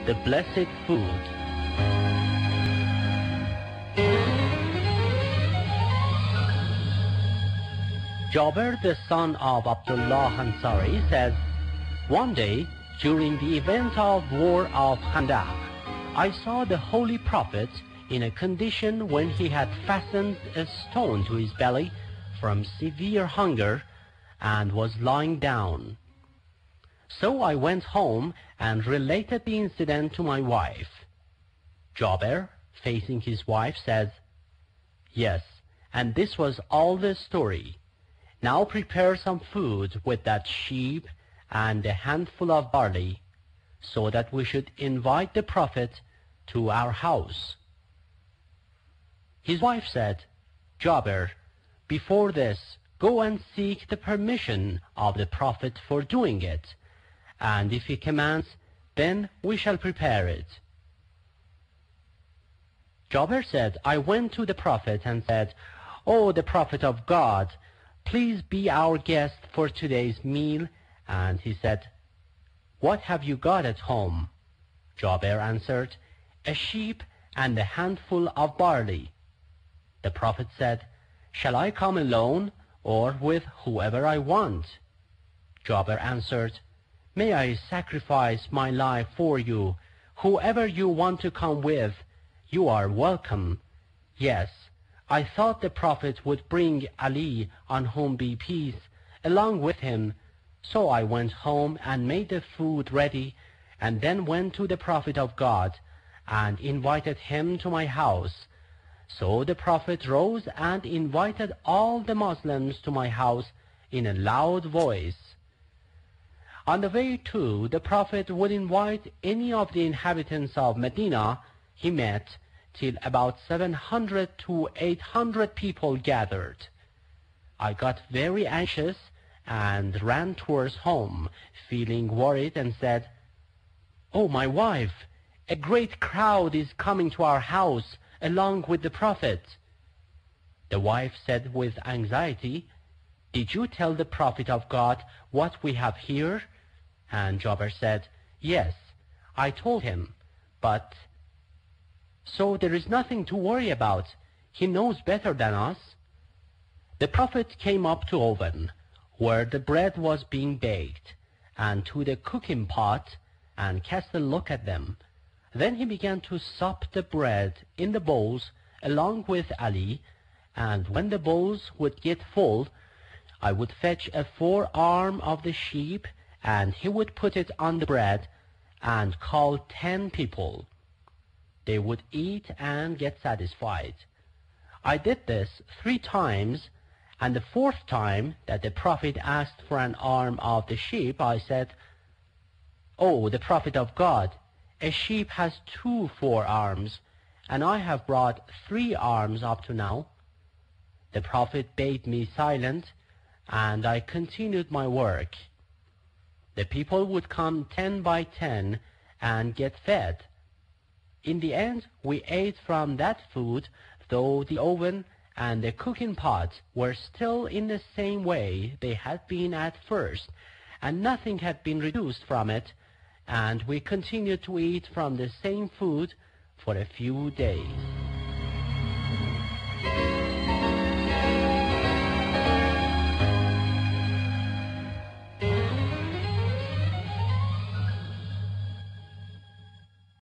the blessed food. Jabir, the son of Abdullah Ansari, says, "One day, during the event of war of Khandaq, I saw the Holy Prophet in a condition when he had fastened a stone to his belly from severe hunger and was lying down. So I went home and related the incident to my wife." Jabir, facing his wife, says, "Yes, and this was all the story. Now prepare some food with that sheep and a handful of barley, so that we should invite the Prophet to our house." His wife said, "Jabir, before this, go and seek the permission of the Prophet for doing it, and if he commands, then we shall prepare it." Jabir said, "I went to the Prophet and said, 'O the Prophet of God, please be our guest for today's meal.' And he said, 'What have you got at home?' Jabir answered, 'A sheep and a handful of barley.' The Prophet said, 'Shall I come alone or with whoever I want?' Jabir answered, 'May I sacrifice my life for you? Whoever you want to come with, you are welcome.' Yes, I thought the Prophet would bring Ali, on whom be peace, along with him. So I went home and made the food ready, and then went to the Prophet of God and invited him to my house. So the Prophet rose and invited all the Muslims to my house in a loud voice. On the way too, the Prophet would invite any of the inhabitants of Medina he met, till about 700 to 800 people gathered. I got very anxious and ran towards home, feeling worried, and said, 'Oh, my wife, a great crowd is coming to our house along with the Prophet.' The wife said with anxiety, 'Did you tell the Prophet of God what we have here?' And Jabir said, 'Yes, I told him, but so there is nothing to worry about. He knows better than us.' The Prophet came up to oven, where the bread was being baked, and to the cooking pot, and cast a look at them. Then he began to sup the bread in the bowls along with Ali, and when the bowls would get full, I would fetch a forearm of the sheep, and he would put it on the bread and call 10 people. They would eat and get satisfied. I did this 3 times, and the 4th time that the Prophet asked for an arm of the sheep, I said, 'Oh, the Prophet of God, a sheep has 2 forearms, and I have brought 3 arms up to now.' The Prophet bade me silent, and I continued my work. The people would come 10 by 10 and get fed. In the end, we ate from that food, though the oven and the cooking pot were still in the same way they had been at first, and nothing had been reduced from it, and we continued to eat from the same food for a few days."